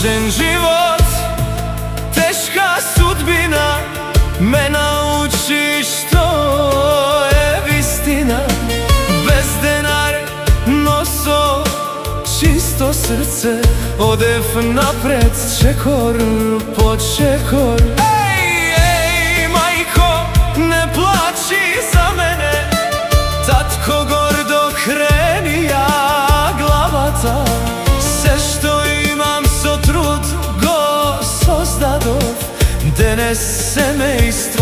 Složen život, teška sudbina me nauči što je istina. Bez denar noso čisto srce, odev napred čekor po čekor. Ej, majko, ne plači za mene, tatko gordo kreni ja glavata. Sve što imam so trud go sozdadov, denese me iz